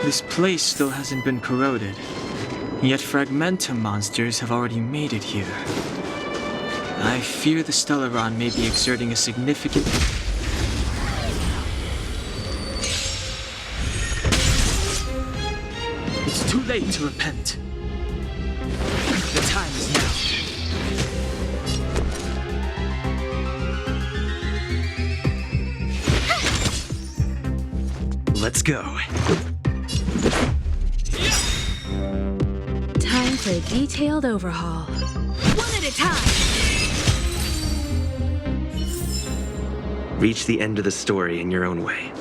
This place still hasn't been corroded, yet fragmentum monsters have already made it here. I fear the Stellaron may be exerting a significant... It's too late to repent. The time is now. Let's go. Time for a detailed overhaul. One at a time! Reach the end of the story in your own way.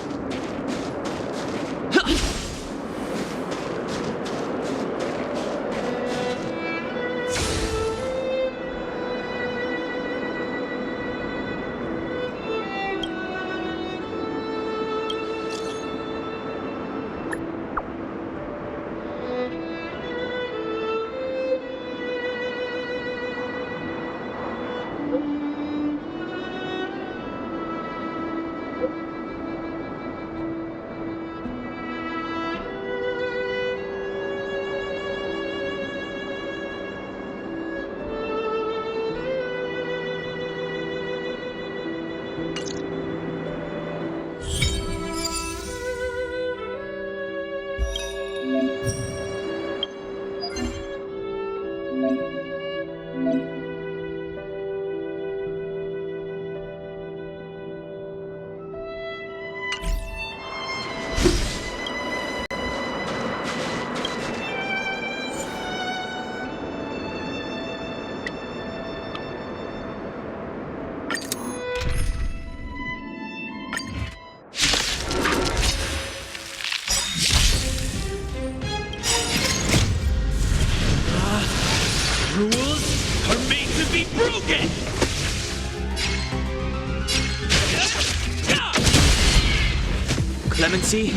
Rules are made to be broken! Clemency?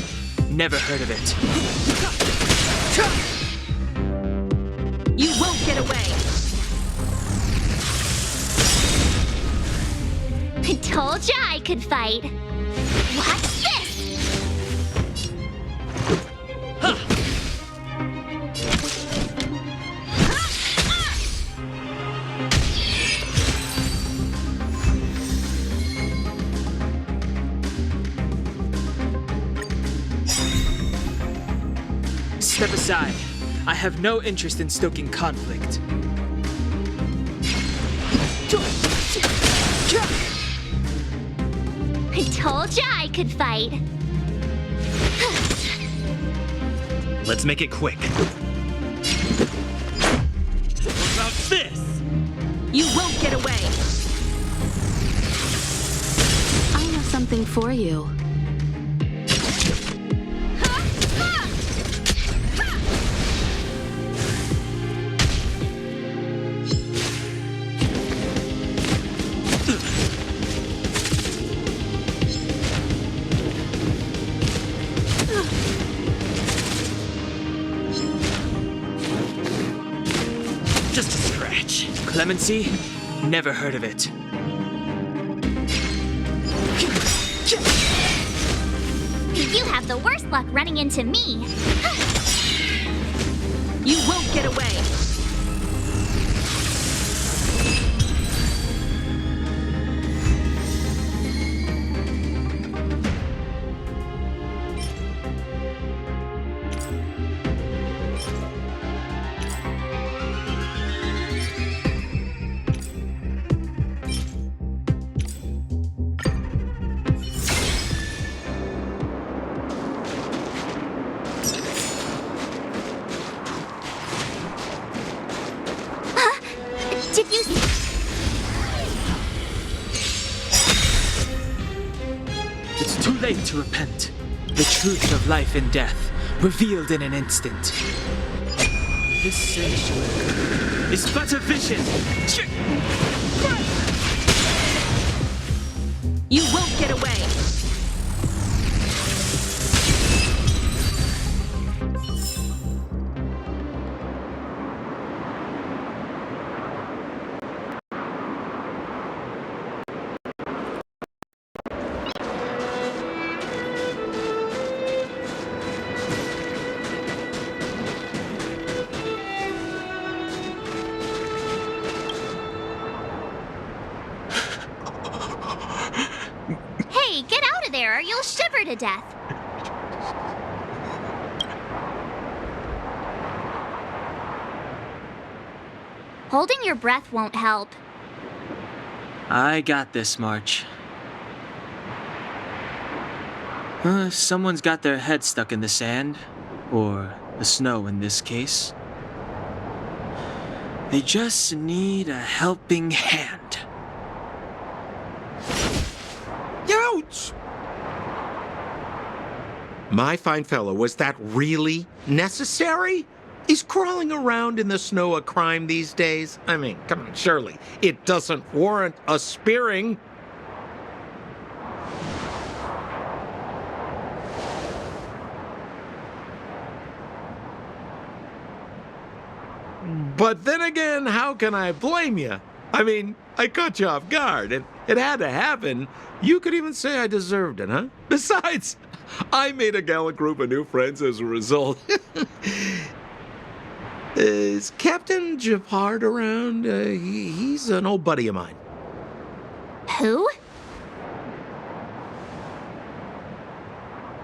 Never heard of it. You won't get away! Told ya I could fight. Watch this! Step aside. I have no interest in stoking conflict. Told ya I could fight. Let's make it quick. What about this? You won't get away! I have something for you. Just a scratch. Clemency? Never heard of it. You have the worst luck running into me. You won't get away! Did you... It's too late to repent. The truth of life and death, revealed in an instant. This sanctuary is but a vision. You won't get away! sure you'll shiver to death. Holding your breath won't help. I got this, March. If someone's got their head stuck in the sand, or the snow in this case, they just need a helping hand. Ouch! My fine fellow, was that really necessary? Is crawling around in the snow a crime these days? I mean, come on, surely it doesn't warrant a spearing. But then again, how can I blame you? I mean, I caught you off guard, and it had to happen. You could even say I deserved it, huh? Besides, I made a gallant group of new friends as a result. Is Captain Japard around? He's an old buddy of mine. Who?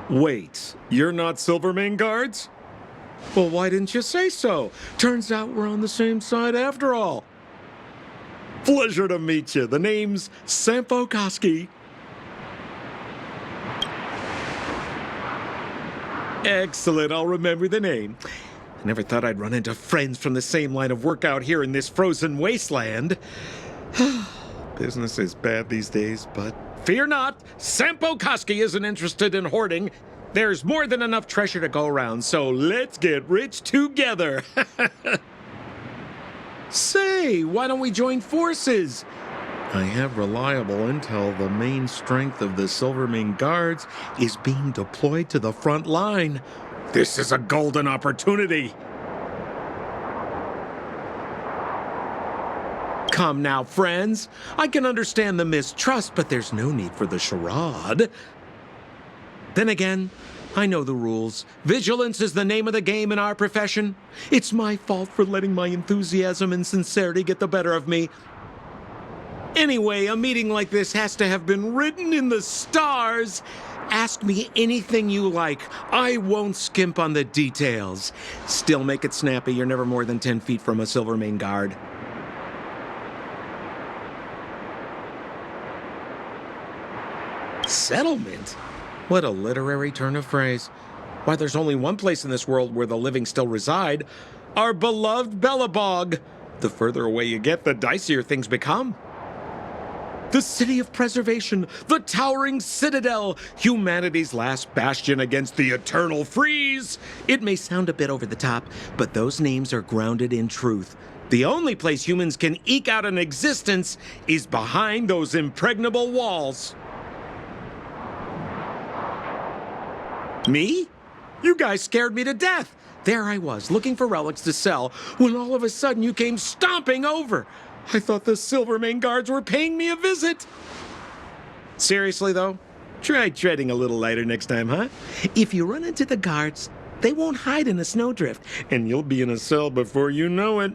Wait, you're not Silvermane Guards? Well, why didn't you say so? Turns out we're on the same side after all. Pleasure to meet you. The name's Sampo Koski. Excellent, I'll remember the name. I never thought I'd run into friends from the same line of work out here in this frozen wasteland. Business is bad these days, but fear not, Sampo Koski isn't interested in hoarding. There's more than enough treasure to go around, so let's get rich together. Say, why don't we join forces? I have reliable intel the main strength of the Silvermane Guards is being deployed to the front line. This is a golden opportunity. Come now, friends. I can understand the mistrust, but there's no need for the charade. Then again, I know the rules. Vigilance is the name of the game in our profession. It's my fault for letting my enthusiasm and sincerity get the better of me. Anyway, a meeting like this has to have been written in the stars. Ask me anything you like. I won't skimp on the details. Still make it snappy. You're never more than 10 feet from a Silvermane Guard. Settlement? What a literary turn of phrase. Why, there's only one place in this world where the living still reside. Our beloved Bellabog. The further away you get, the dicier things become. The city of preservation, the towering citadel, humanity's last bastion against the eternal freeze. It may sound a bit over the top, but those names are grounded in truth. The only place humans can eke out an existence is behind those impregnable walls. Me? You guys scared me to death. There I was, looking for relics to sell, when all of a sudden you came stomping over. I thought the Silvermane Guards were paying me a visit. Seriously, though, try treading a little lighter next time, huh? If you run into the guards, they won't hide in a snowdrift, and you'll be in a cell before you know it.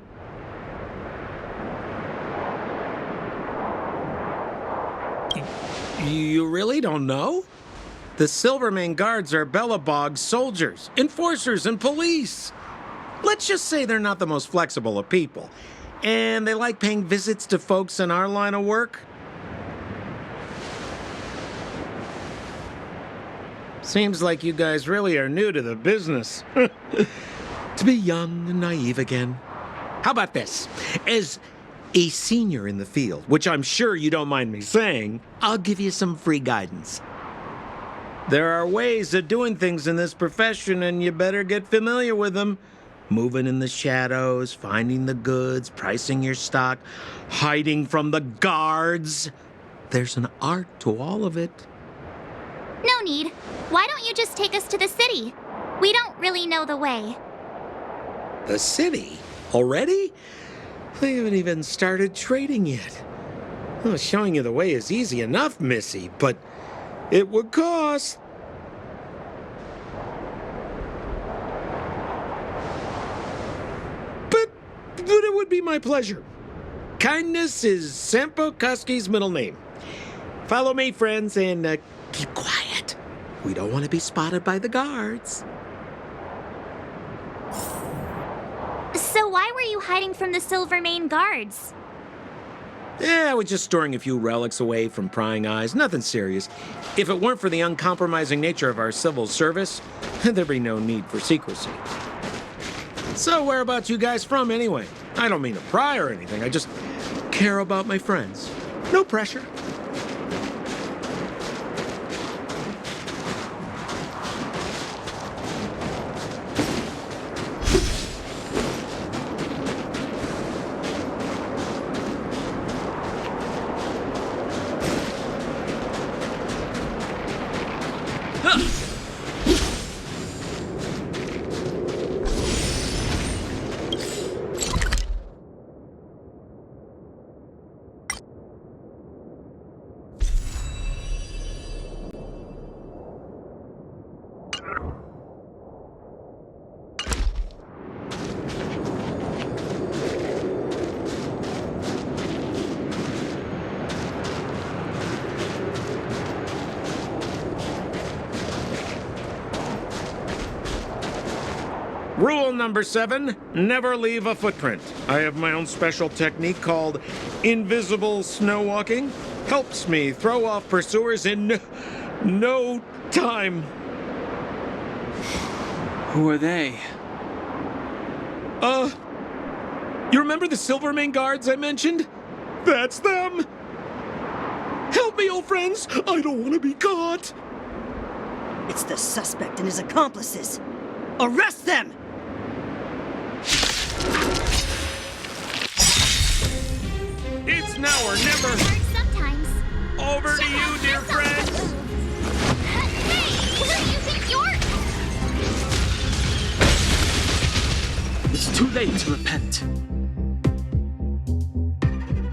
You really don't know? The Silvermane Guards are Bellabog's soldiers, enforcers, and police. Let's just say they're not the most flexible of people. And they like paying visits to folks in our line of work. Seems like you guys really are new to the business. To be young and naive again. How about this? As a senior in the field, which I'm sure you don't mind me saying, I'll give you some free guidance. There are ways of doing things in this profession, and you better get familiar with them. Moving in the shadows, finding the goods, pricing your stock, hiding from the guards. There's an art to all of it. No need. Why don't you just take us to the city? We don't really know the way. The city? Already? They haven't even started trading yet. Well, showing you the way is easy enough, Missy, but it would cost. But it would be my pleasure. Kindness is Sampo Koski's middle name. Follow me, friends, and keep quiet. We don't want to be spotted by the guards. So why were you hiding from the Silvermane guards? I was just storing a few relics away from prying eyes. Nothing serious. If it weren't for the uncompromising nature of our civil service, there'd be no need for secrecy. So whereabouts you guys from anyway? I don't mean to pry or anything. I just care about my friends. No pressure. Rule number 7, never leave a footprint. I have my own special technique called invisible snow walking. Helps me throw off pursuers in no time. Who are they? You remember the Silvermane guards I mentioned? That's them. Help me, old friends. I don't want to be caught. It's the suspect and his accomplices. Arrest them! It's now or never. Hard sometimes. Over to you, dear friend. Hey, where do you think you're... It's too late to repent.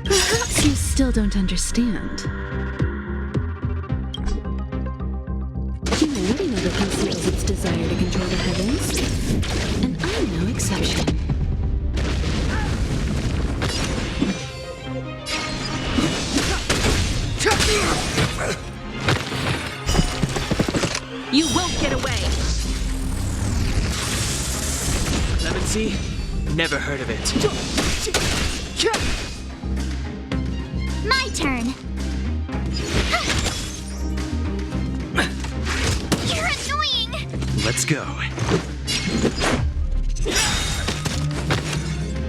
Perhaps you still don't understand. Humanity never conceals its desire to control the heavens, and I'm no exception. You won't get away! Clemency? Never heard of it. My turn. You're annoying. Let's go.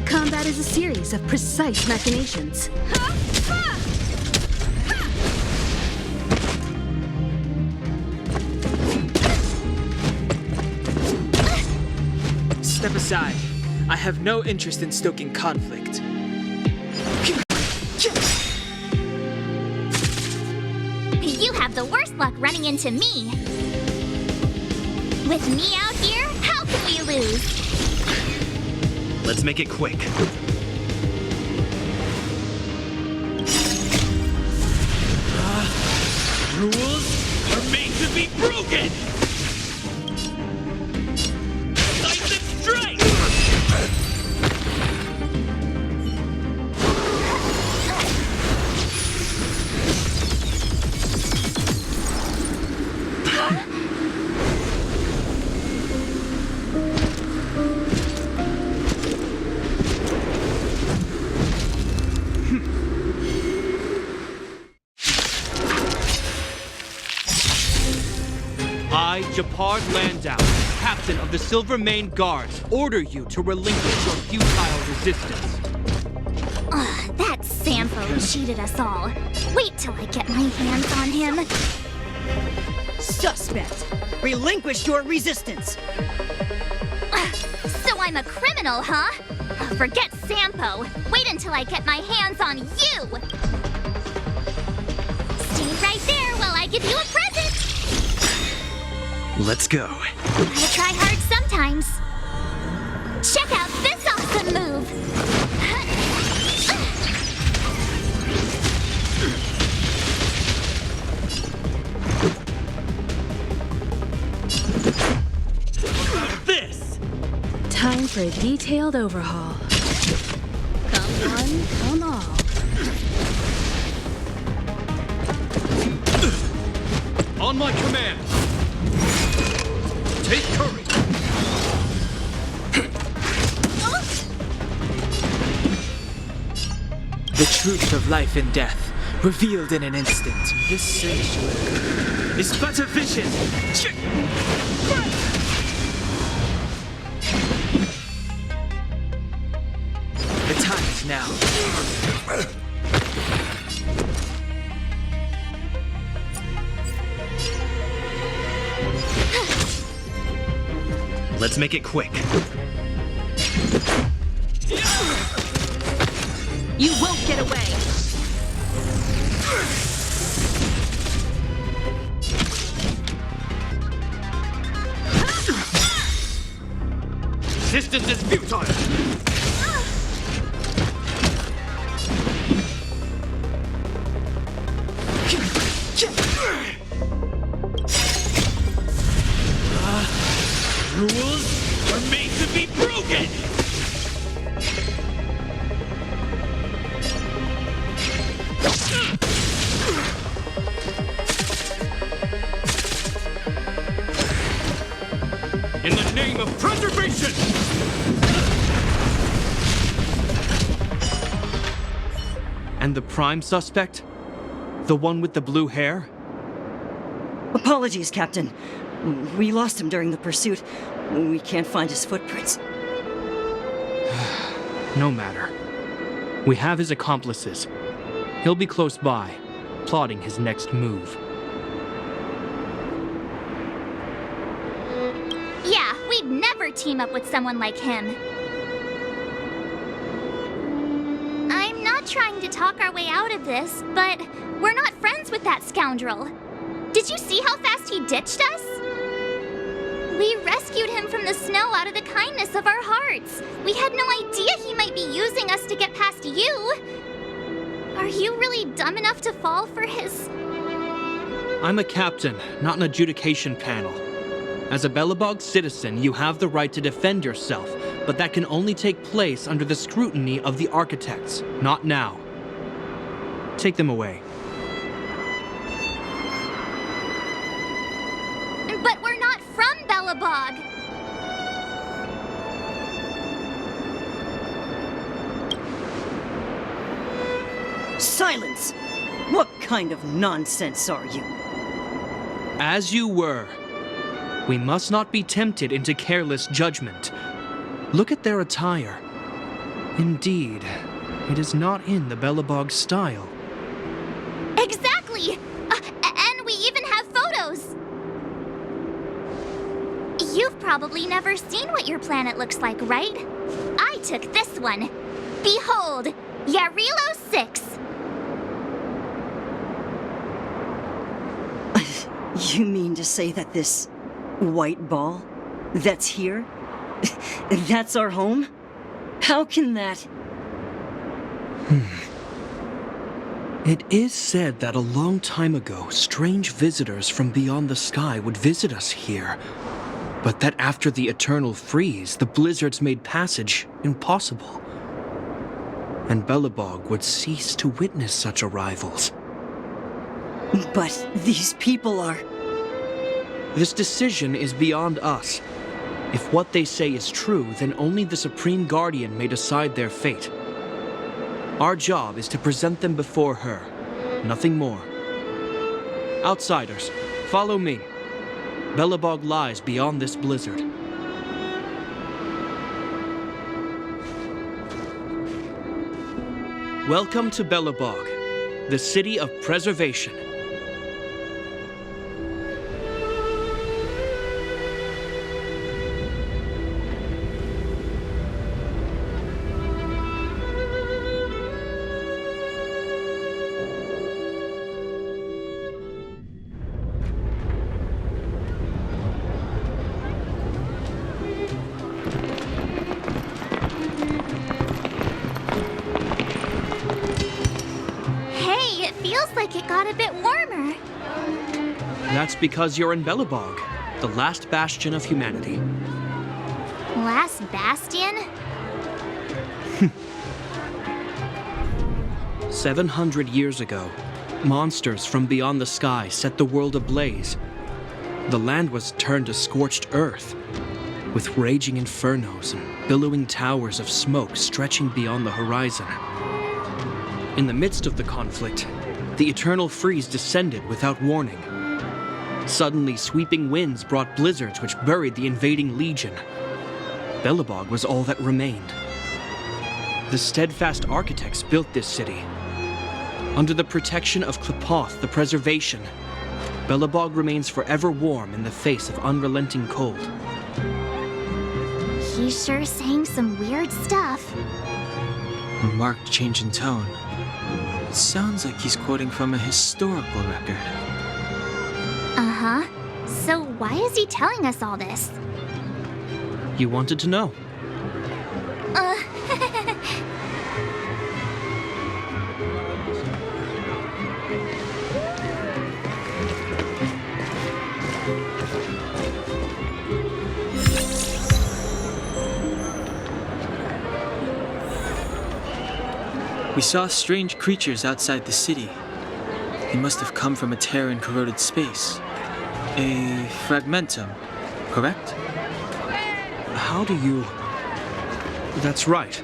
Combat is a series of precise machinations. Step aside. I have no interest in stoking conflict. You have the worst luck running into me. With me out here, how can we lose? Let's make it quick. Rules are made to be broken! Decisive strike! I, Japard Landau, captain of the Silvermane Guards, order you to relinquish your futile resistance. That Sampo cheated us all. Wait till I get my hands on him. Suspect! Relinquish your resistance! So I'm a criminal, huh? Forget Sampo. Wait until I get my hands on you. Stay right there while I give you a present. Let's go. I try hard sometimes. Check out this awesome move. This! Time for a detailed overhaul. Come one, come all. On my command! Take courage! The truth of life and death, revealed in an instant. This sanctuary is but a vision. The time is now. Let's make it quick. You won't get away. Resistance is futile! Rules are made to be broken! In the name of preservation! And the prime suspect? The one with the blue hair? Apologies, Captain. We lost him during the pursuit. We can't find his footprints. No matter. We have his accomplices. He'll be close by, plotting his next move. Yeah, we'd never team up with someone like him. I'm not trying to talk our way out of this, but we're not friends with that scoundrel. Did you see how fast he ditched us? We rescued him from the snow out of the kindness of our hearts. We had no idea he might be using us to get past you. Are you really dumb enough to fall for his... I'm a captain, not an adjudication panel. As a Belobog citizen, you have the right to defend yourself, but that can only take place under the scrutiny of the architects, not now. Take them away. But we're not from Belobog. Silence! What kind of nonsense are you? As you were. We must not be tempted into careless judgment. Look at their attire. Indeed, it is not in the Belobog style. Exactly! And we even have photos! You've probably never seen what your planet looks like, right? I took this one. Behold, Yarilo 6. You mean to say that this white ball that's here, that's our home? How can that... It is said that a long time ago, strange visitors from beyond the sky would visit us here. But that after the eternal freeze, the blizzards made passage impossible. And Belobog would cease to witness such arrivals. But these people are... This decision is beyond us. If what they say is true, then only the Supreme Guardian may decide their fate. Our job is to present them before her, nothing more. Outsiders, follow me. Belobog lies beyond this blizzard. Welcome to Belobog, the city of preservation. It got a bit warmer. That's because you're in Belobog, the last bastion of humanity. Last bastion? 700 years ago, monsters from beyond the sky set the world ablaze. The land was turned to scorched earth, with raging infernos and billowing towers of smoke stretching beyond the horizon. In the midst of the conflict, the eternal freeze descended without warning. Suddenly, sweeping winds brought blizzards which buried the invading legion. Belobog was all that remained. The steadfast architects built this city. Under the protection of Klepoth, the Preservation, Belobog remains forever warm in the face of unrelenting cold. He's sure saying some weird stuff. A marked change in tone. It sounds like he's quoting from a historical record. Uh-huh. So why is he telling us all this? You wanted to know. We saw strange creatures outside the city. They must have come from a tear in corroded space. A fragmentum, correct? How do you... That's right.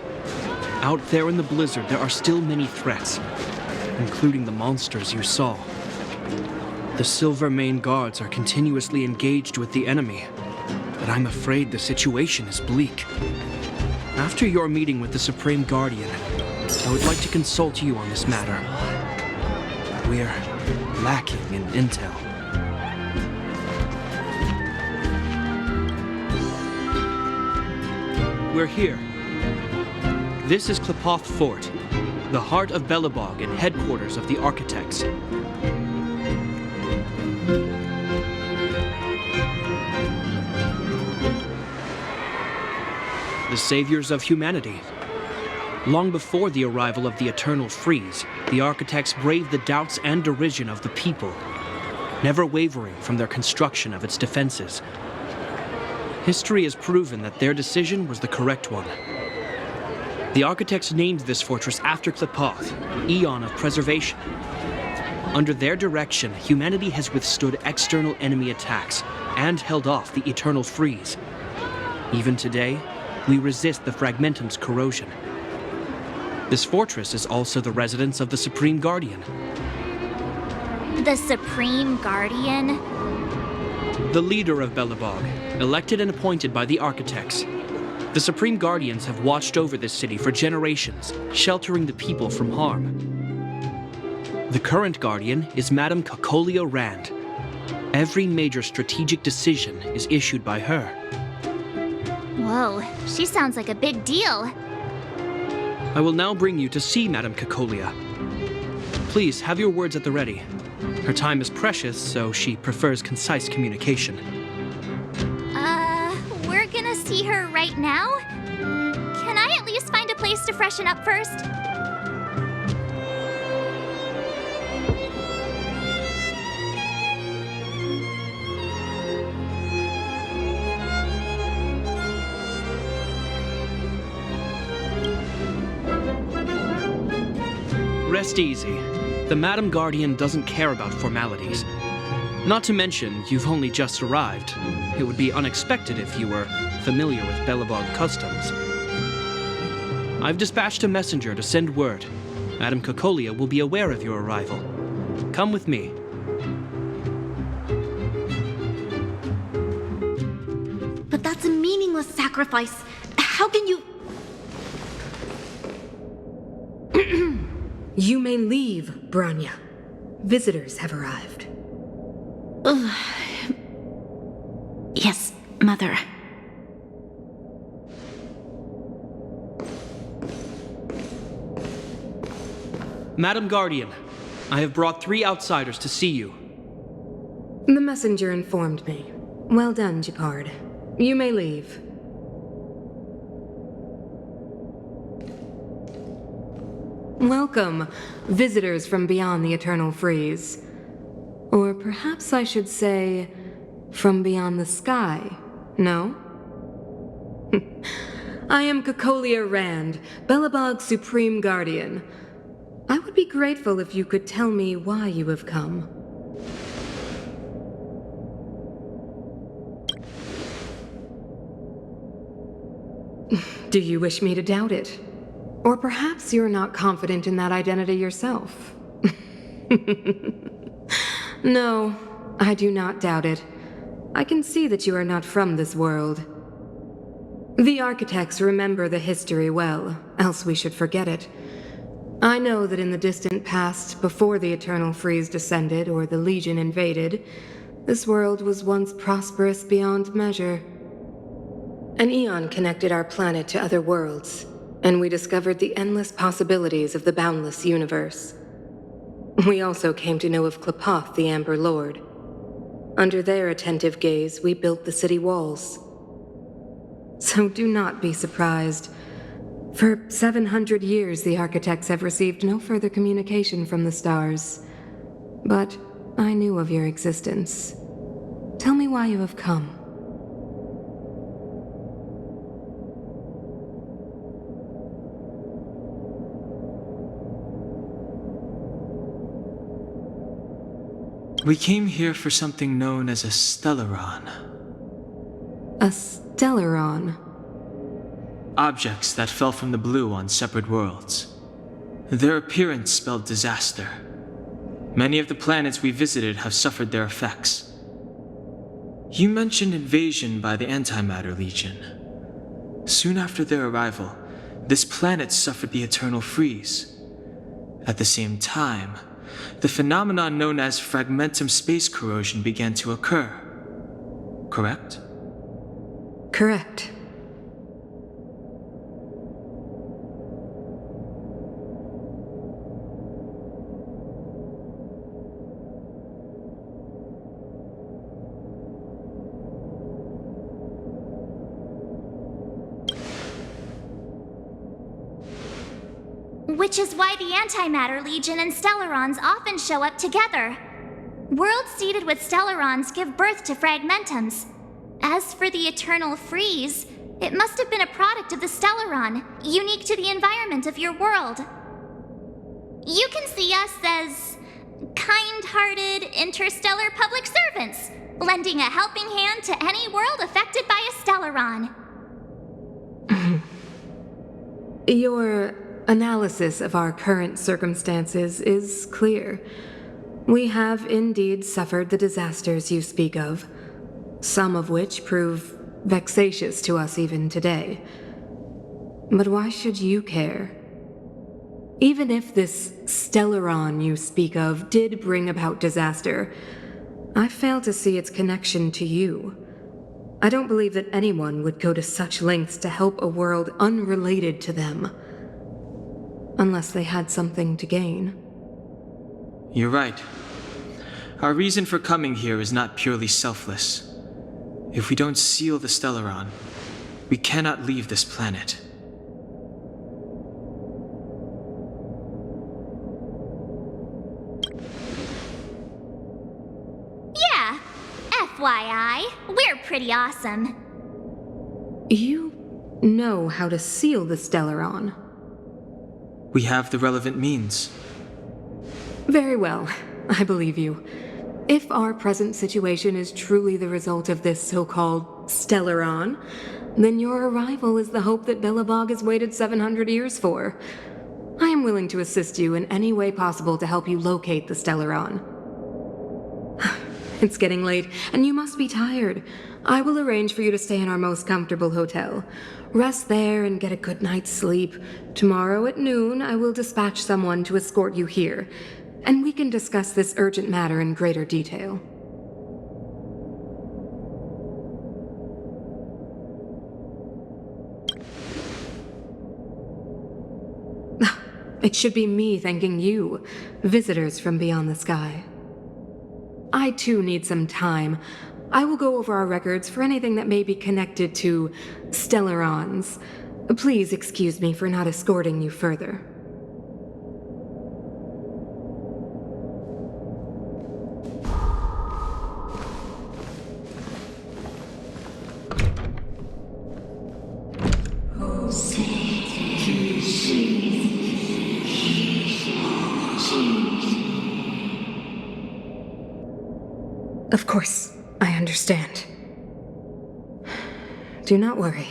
Out there in the blizzard, there are still many threats, including the monsters you saw. The Silvermane guards are continuously engaged with the enemy, but I'm afraid the situation is bleak. After your meeting with the Supreme Guardian, I would like to consult you on this matter. We're lacking in intel. We're here. This is Klepoth Fort, the heart of Belobog and headquarters of the Architects. The saviors of humanity. Long before the arrival of the Eternal Freeze, the Architects braved the doubts and derision of the people, never wavering from their construction of its defenses. History has proven that their decision was the correct one. The Architects named this fortress after Klepoth, Eon of Preservation. Under their direction, humanity has withstood external enemy attacks and held off the Eternal Freeze. Even today, we resist the Fragmentum's corrosion. This fortress is also the residence of the Supreme Guardian. The Supreme Guardian? The leader of Belobog, elected and appointed by the Architects. The Supreme Guardians have watched over this city for generations, sheltering the people from harm. The current Guardian is Madame Cocolia Rand. Every major strategic decision is issued by her. Whoa, she sounds like a big deal. I will now bring you to see Madame Cocolia. Please have your words at the ready. Her time is precious, so she prefers concise communication. We're gonna see her right now? Can I at least find a place to freshen up first? Rest easy. The Madam Guardian doesn't care about formalities. Not to mention, you've only just arrived. It would be unexpected if you were familiar with Belobog customs. I've dispatched a messenger to send word. Madame Cocolia will be aware of your arrival. Come with me. But that's a meaningless sacrifice. How can you... You may leave, Branya. Visitors have arrived. Yes, Mother. Madam Guardian, I have brought 3 outsiders to see you. The messenger informed me. Well done, Gepard. You may leave. Welcome, visitors from beyond the Eternal Freeze. Or perhaps I should say, from beyond the sky, no? I am Cocolia Rand, Belobog's Supreme Guardian. I would be grateful if you could tell me why you have come. Do you wish me to doubt it? Or perhaps you're not confident in that identity yourself? No, I do not doubt it. I can see that you are not from this world. The architects remember the history well, else we should forget it. I know that in the distant past, before the Eternal Freeze descended or the Legion invaded, this world was once prosperous beyond measure. An eon connected our planet to other worlds, and we discovered the endless possibilities of the boundless universe. We also came to know of Klapoth, the Amber Lord. Under their attentive gaze, we built the city walls. So do not be surprised. For 700 years, the architects have received no further communication from the stars. But I knew of your existence. Tell me why you have come. We came here for something known as a Stellaron. A Stellaron? Objects that fell from the blue on separate worlds. Their appearance spelled disaster. Many of the planets we visited have suffered their effects. You mentioned invasion by the Antimatter Legion. Soon after their arrival, this planet suffered the Eternal Freeze. At the same time, the phenomenon known as fragmentum space corrosion began to occur. Correct? Correct. Which is why the Antimatter Legion and Stellarons often show up together. Worlds seeded with Stellarons give birth to fragmentums. As for the Eternal Freeze, it must have been a product of the Stellaron, unique to the environment of your world. You can see us as kind-hearted interstellar public servants, lending a helping hand to any world affected by a Stellaron. Your analysis of our current circumstances is clear. We have indeed suffered the disasters you speak of, some of which prove vexatious to us even today. But why should you care? Even if this Stellaron you speak of did bring about disaster, I fail to see its connection to you. I don't believe that anyone would go to such lengths to help a world unrelated to them. Unless they had something to gain. You're right. Our reason for coming here is not purely selfless. If we don't seal the Stellaron, we cannot leave this planet. Yeah, FYI, we're pretty awesome. You know how to seal the Stellaron. We have the relevant means. Very well, I believe you. If our present situation is truly the result of this so-called Stellaron, then your arrival is the hope that Belobog has waited 700 years for. I am willing to assist you in any way possible to help you locate the Stellaron. It's getting late, and you must be tired. I will arrange for you to stay in our most comfortable hotel. Rest there and get a good night's sleep. Tomorrow at noon, I will dispatch someone to escort you here, and we can discuss this urgent matter in greater detail. It should be me thanking you, visitors from beyond the sky. I too need some time. I will go over our records for anything that may be connected to Stellarons. Please excuse me for not escorting you further. Of course, I understand. Do not worry.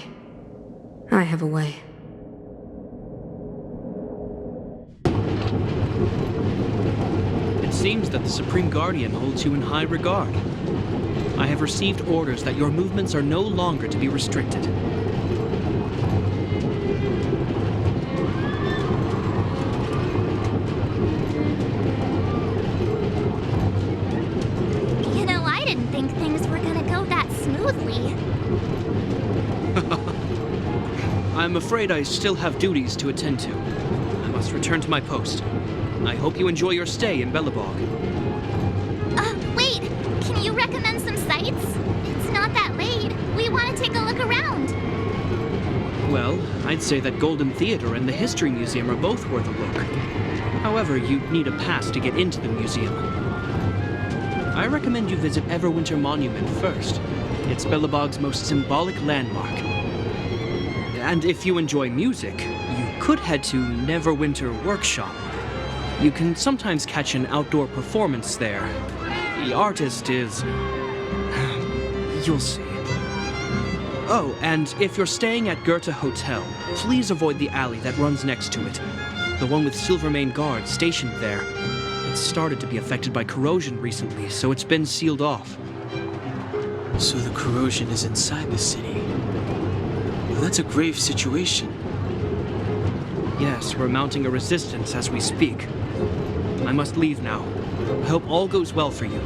I have a way. It seems that the Supreme Guardian holds you in high regard. I have received orders that your movements are no longer to be restricted. You know, I didn't think things were gonna go that smoothly. I'm afraid I still have duties to attend to. I must return to my post. I hope you enjoy your stay in Belobog. Wait! Can you recommend some sites? It's not that late. We want to take a look around. Well, I'd say that Golden Theater and the History Museum are both worth a look. However, you'd need a pass to get into the museum. I recommend you visit Everwinter Monument first. It's Belobog's most symbolic landmark. And if you enjoy music, you could head to Neverwinter Workshop. You can sometimes catch an outdoor performance there. The artist is... you'll see. Oh, and if you're staying at Goethe Hotel, please avoid the alley that runs next to it. The one with Silvermane guards stationed there. It's started to be affected by corrosion recently, so it's been sealed off. So the corrosion is inside the city. Well, that's a grave situation. Yes, we're mounting a resistance as we speak. I must leave now. I hope all goes well for you.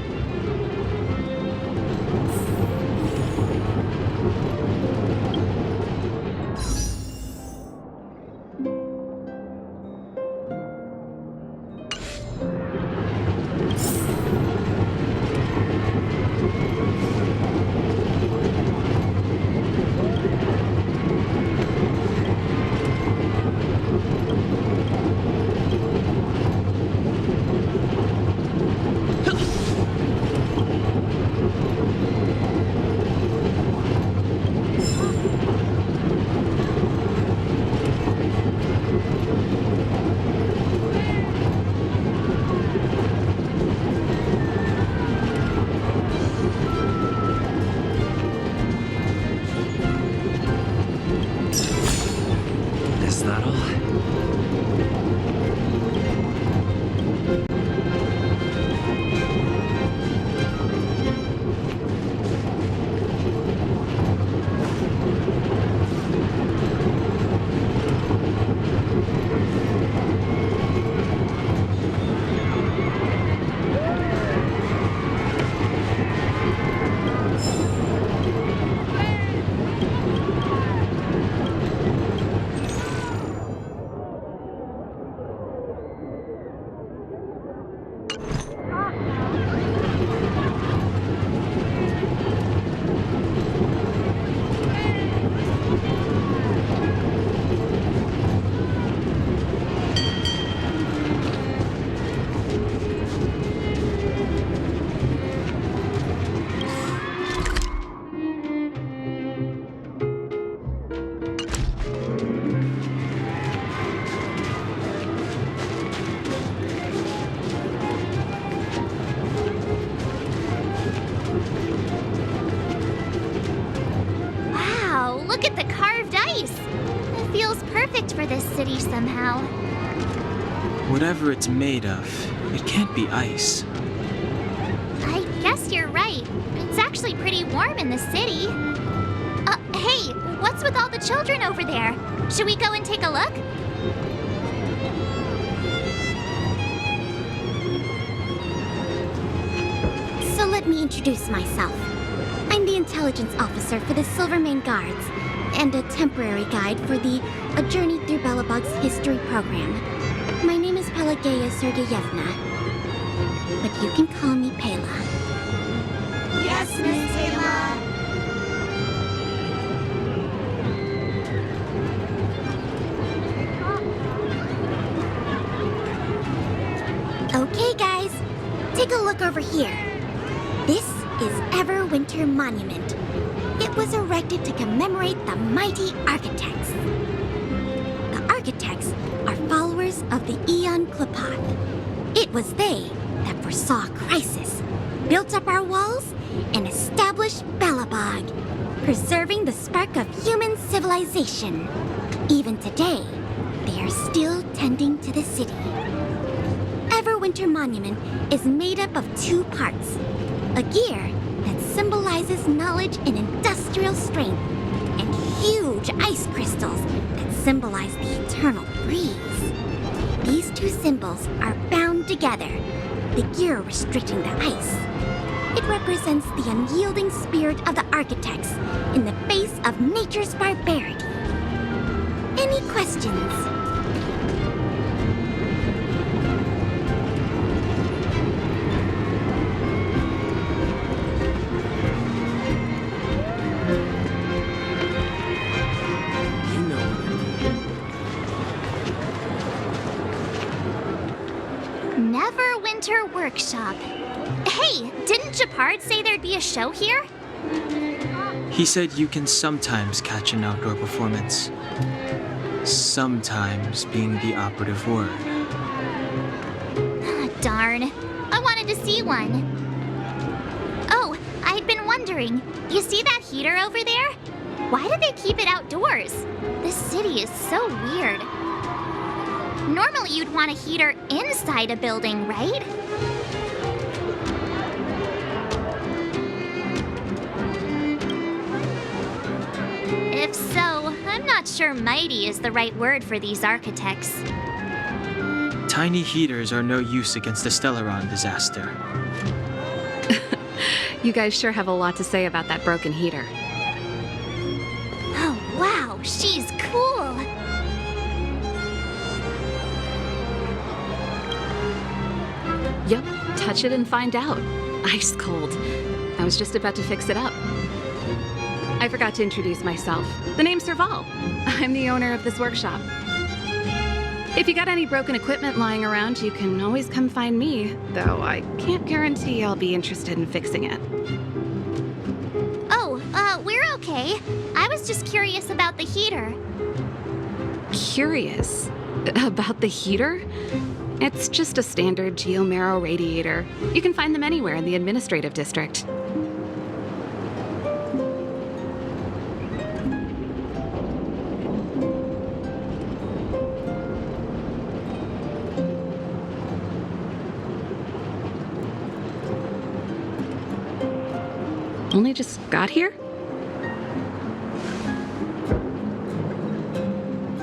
Is that all? Look at the carved ice! It feels perfect for this city somehow. Whatever it's made of, it can't be ice. I guess you're right. It's actually pretty warm in the city. Hey, what's with all the children over there? Should we go and take a look? So let me introduce myself. I'm the intelligence officer for the Silvermane Guards, and a temporary guide for the A Journey Through Belobog's History program. My name is Pelageya Sergeyevna, but you can call me Pela. Yes, Miss Pela. Okay, guys, take a look over here. This is Everwinter Monument. It was erected to commemorate the mighty architects. The architects are followers of the Aeon Klapath. It was they that foresaw crisis built up our walls, and established Belobog, preserving the spark of human civilization. Even today, they are still tending to the city. Everwinter Monument is made up of 2 parts. A gear that symbolizes knowledge and industrial strength, and huge ice crystals that symbolize the eternal breeze. These 2 symbols are bound together, the gear restricting the ice. It represents the unyielding spirit of the architects in the face of nature's barbarity. Any questions? Everwinter Workshop. Hey, didn't Japard say there'd be a show here? He said you can sometimes catch an outdoor performance. Sometimes being the operative word. Darn. I wanted to see one. Oh, I'd been wondering. You see that heater over there? Why do they keep it outdoors? This city is so weird. Normally you'd want a heater inside a building, right? If so, I'm not sure mighty is the right word for these architects. Tiny heaters are no use against the Stellaron disaster. You guys sure have a lot to say about that broken heater. Oh, wow, she's cool. Yep, touch it and find out. Ice cold. I was just about to fix it up. I forgot to introduce myself. The name's Serval. I'm the owner of this workshop. If you got any broken equipment lying around, you can always come find me, though I can't guarantee I'll be interested in fixing it. Oh, we're okay. I was just curious about the heater. Curious? About the heater? It's just a standard geomarrow radiator. You can find them anywhere in the administrative district. Only just got here?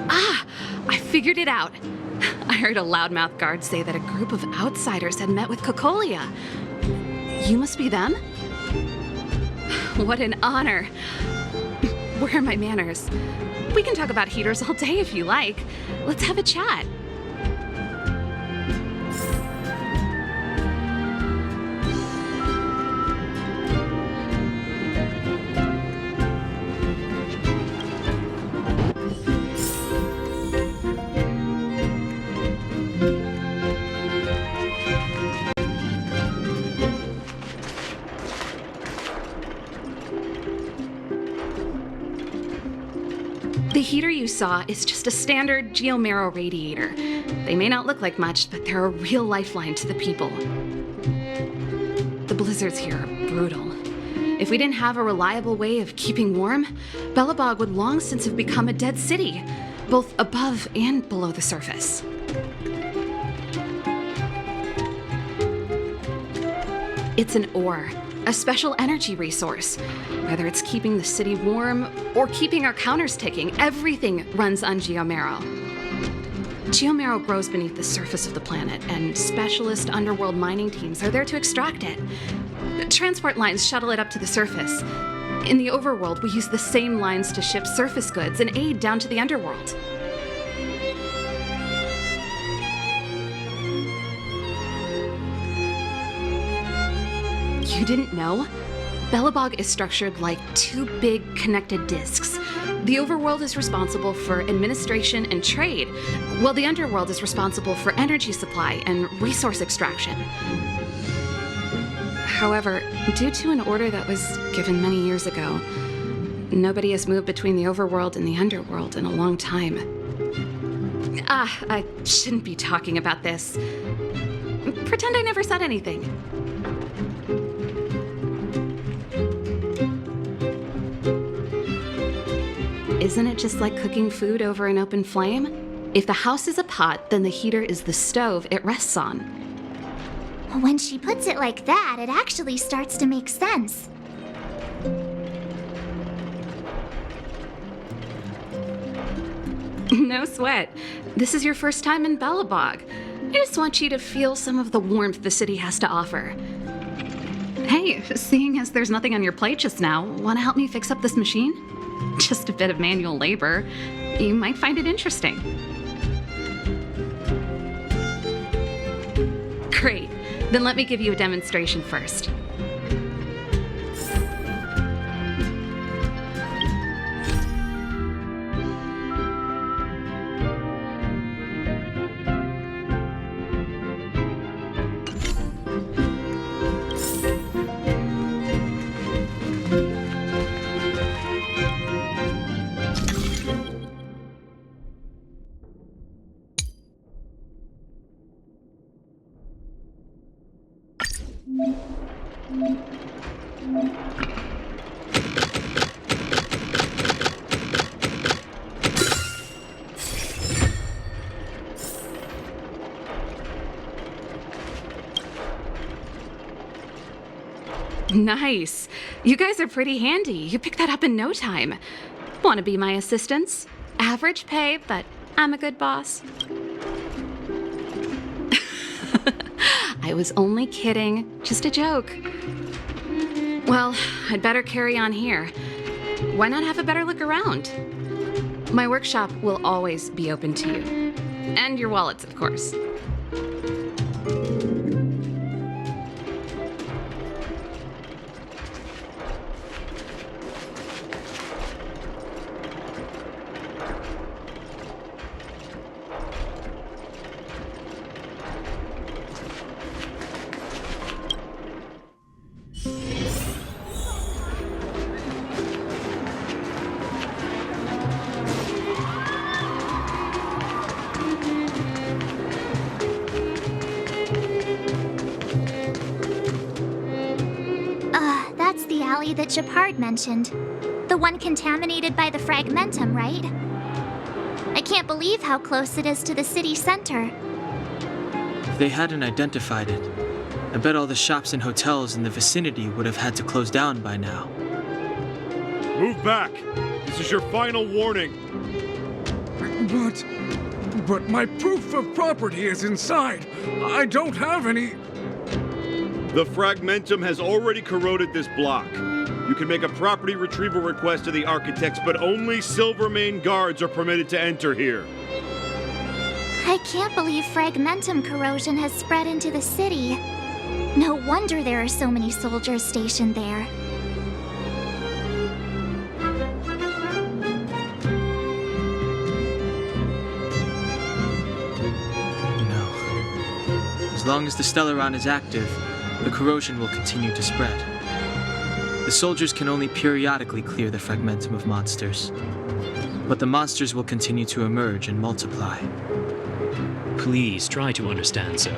Ah! I figured it out. I heard a loudmouth guard say that a group of outsiders had met with Cocolia. You must be them? What an honor. Where are my manners? We can talk about heaters all day if you like. Let's have a chat. The heater you saw is just a standard geomarrow radiator. They may not look like much, but they're a real lifeline to the people. The blizzards here are brutal. If we didn't have a reliable way of keeping warm, Belobog would long since have become a dead city, both above and below the surface. It's an ore, a special energy resource. Whether it's keeping the city warm or keeping our counters ticking, everything runs on geomarrow. Geomarrow grows beneath the surface of the planet, and specialist underworld mining teams are there to extract it. Transport lines shuttle it up to the surface. In the overworld, we use the same lines to ship surface goods and aid down to the underworld. You didn't know? Belobog is structured like two big connected disks. The overworld is responsible for administration and trade, while the underworld is responsible for energy supply and resource extraction. However, due to an order that was given many years ago, nobody has moved between the overworld and the underworld in a long time. I shouldn't be talking about this. Pretend I never said anything. Isn't it just like cooking food over an open flame? If the house is a pot, then the heater is the stove it rests on. When she puts it like that, it actually starts to make sense. No sweat. This is your first time in Belobog. I just want you to feel some of the warmth the city has to offer. Hey, seeing as there's nothing on your plate just now, want to help me fix up this machine? Just a bit of manual labor. You might find it interesting. Great. Then let me give you a demonstration first. Nice. You guys are pretty handy. You picked that up in no time. Want to be my assistants? Average pay, but I'm a good boss. I was only kidding. Just a joke. Well, I'd better carry on here. Why not have a better look around? My workshop will always be open to you. And your wallets, of course. That's the alley that Shepard mentioned. The one contaminated by the fragmentum, right? I can't believe how close it is to the city center. If they hadn't identified it, I bet all the shops and hotels in the vicinity would have had to close down by now. Move back! This is your final warning! But my proof of property is inside. I don't have any... The fragmentum has already corroded this block. You can make a property retrieval request to the architects, but only Silvermane guards are permitted to enter here. I can't believe fragmentum corrosion has spread into the city. No wonder there are so many soldiers stationed there. No. As long as the Stellaron is active, the corrosion will continue to spread. The soldiers can only periodically clear the fragmentum of monsters, but the monsters will continue to emerge and multiply. Please try to understand, sir.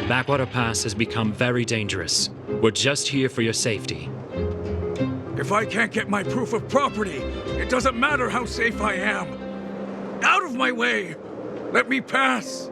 Backwater Pass has become very dangerous. We're just here for your safety. If I can't get my proof of property, it doesn't matter how safe I am. Out of my way! Let me pass!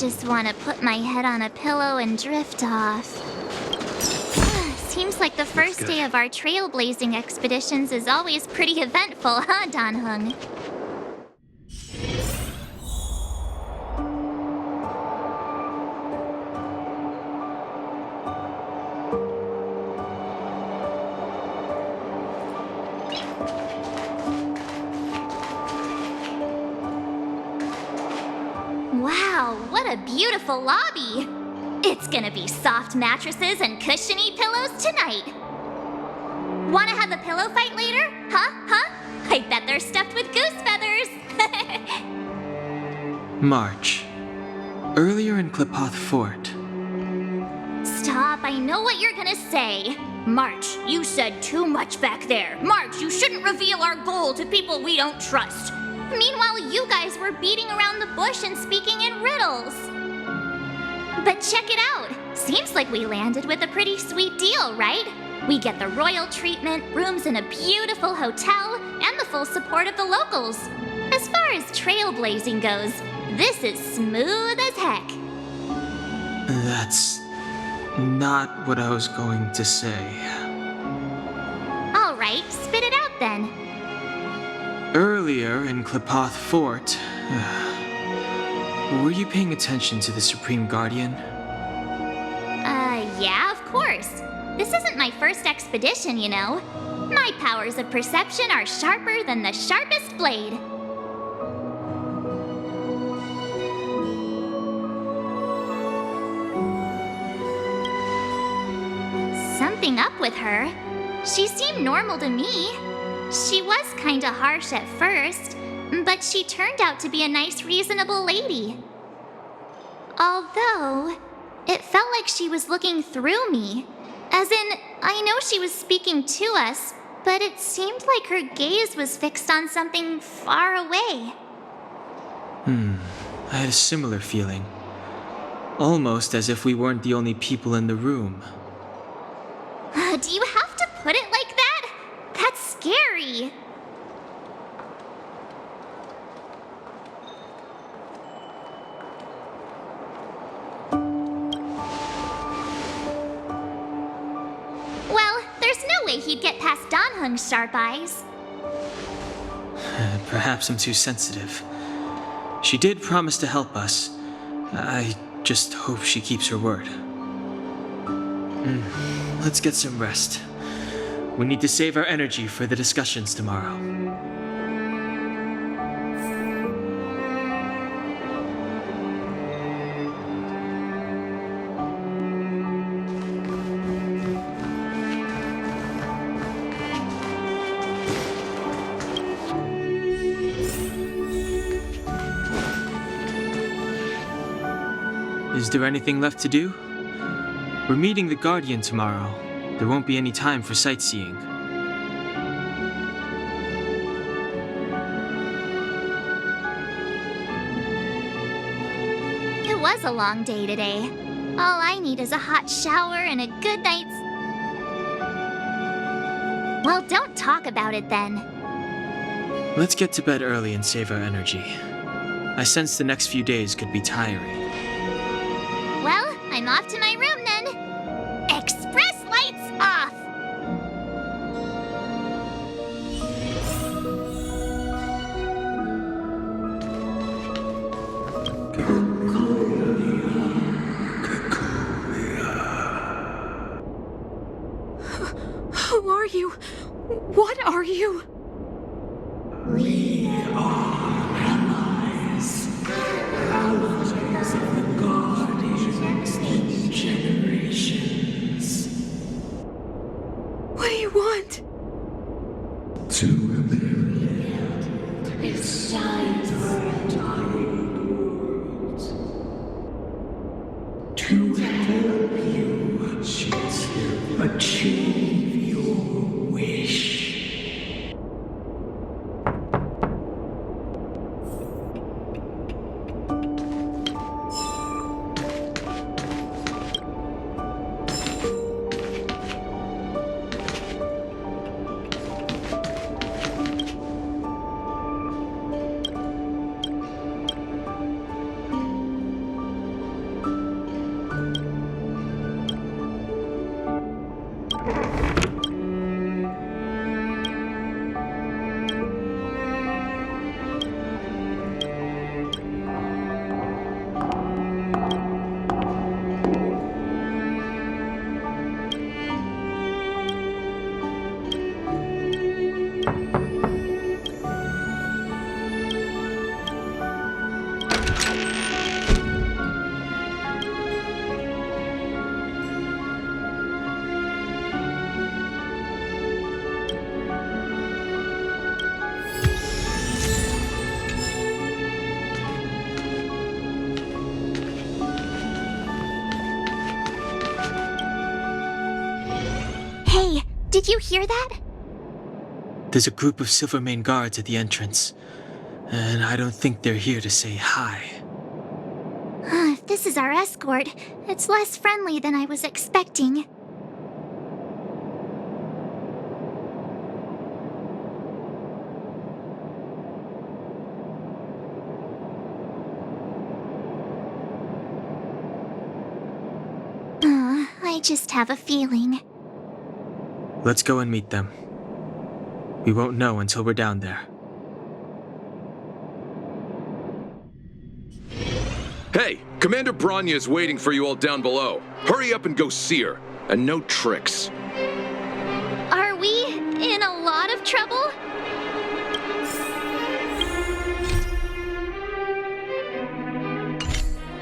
just want to put my head on a pillow and drift off. Seems like the first day of our trailblazing expeditions is always pretty eventful, huh, Dan-hung? Wow, what a beautiful lobby! It's gonna be soft mattresses and cushiony pillows tonight. Wanna have a pillow fight later? Huh? I bet they're stuffed with goose feathers! March. Earlier in Klipoth Fort. Stop, I know what you're gonna say. March, you said too much back there. March, you shouldn't reveal our goal to people we don't trust. Meanwhile, you guys were beating around the bush and speaking in riddles. But check it out. Seems like we landed with a pretty sweet deal, right? We get the royal treatment, rooms in a beautiful hotel, and the full support of the locals. As far as trailblazing goes, this is smooth as heck. That's not what I was going to say. All right, spit it out then. Earlier in Klipoth Fort, were you paying attention to the Supreme Guardian? Yeah, of course. This isn't my first expedition, you know. My powers of perception are sharper than the sharpest blade. Something up with her. She seemed normal to me. She was kinda harsh at first, but she turned out to be a nice, reasonable lady. Although, it felt like she was looking through me. As in, I know she was speaking to us, but it seemed like her gaze was fixed on something far away. I had a similar feeling. Almost as if we weren't the only people in the room. Do you have to put it like that? That's scary. Well, there's no way he'd get past Dan-hung's sharp eyes. Perhaps I'm too sensitive. She did promise to help us. I just hope she keeps her word. Let's get some rest. We need to save our energy for the discussions tomorrow. Is there anything left to do? We're meeting the Guardian tomorrow. There won't be any time for sightseeing. It was a long day today. All I need is a hot shower and a good night's... Well, don't talk about it then. Let's get to bed early and save our energy. I sense the next few days could be tiring. Well, I'm off to my room then. Express lights off! Who are you? What are you? We are allies. Allies of the Guardians in generations. What do you want? To rebuild its vibrant world. To help you achieve your wish. Did you hear that? There's a group of Silvermane guards at the entrance, and I don't think they're here to say hi. If this is our escort, it's less friendly than I was expecting. I just have a feeling. Let's go and meet them. We won't know until we're down there. Hey, Commander Branya is waiting for you all down below. Hurry up and go see her. And no tricks.